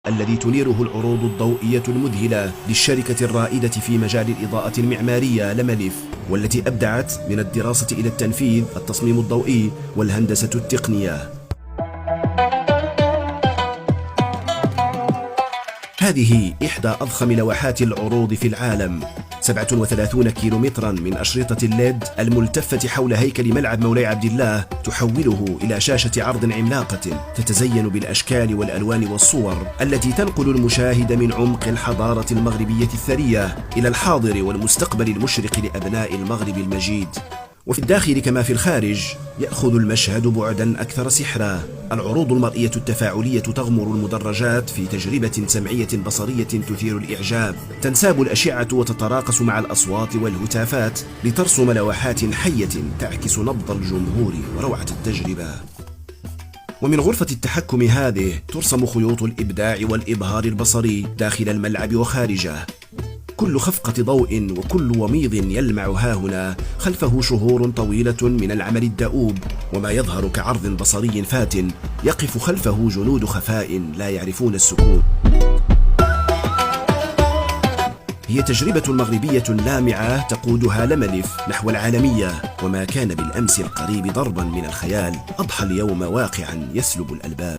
الذي تنيره العروض الضوئية المذهلة للشركة الرائدة في مجال الإضاءة المعمارية لملف، والتي أبدعت من الدراسة إلى التنفيذ التصميم الضوئي والهندسة التقنية. هذه إحدى أضخم لوحات العروض في العالم، 37 كيلومترا من أشرطة الليد الملتفة حول هيكل ملعب مولاي عبد الله، تحوله إلى شاشة عرض عملاقة تتزين بالأشكال والألوان والصور التي تنقل المشاهد من عمق الحضارة المغربية الثرية إلى الحاضر والمستقبل المشرق لأبناء المغرب المجيد. وفي الداخل كما في الخارج يأخذ المشهد بعدا أكثر سحرا. العروض المرئية التفاعلية تغمر المدرجات في تجربة سمعية بصرية تثير الإعجاب، تنساب الأشعة وتتراقص مع الأصوات والهتافات لترسم لوحات حية تعكس نبض الجمهور وروعة التجربة. ومن غرفة التحكم هذه ترسم خيوط الإبداع والإبهار البصري داخل الملعب وخارجه. كل خفقة ضوء وكل وميض يلمع هاهنا خلفه شهور طويلة من العمل الدؤوب، وما يظهر كعرض بصري فات يقف خلفه جنود خفاء لا يعرفون السكون. هي تجربة مغربية لامعة تقودها لملف نحو العالمية، وما كان بالأمس القريب ضربا من الخيال أضحى اليوم واقعا يسلب الألباب.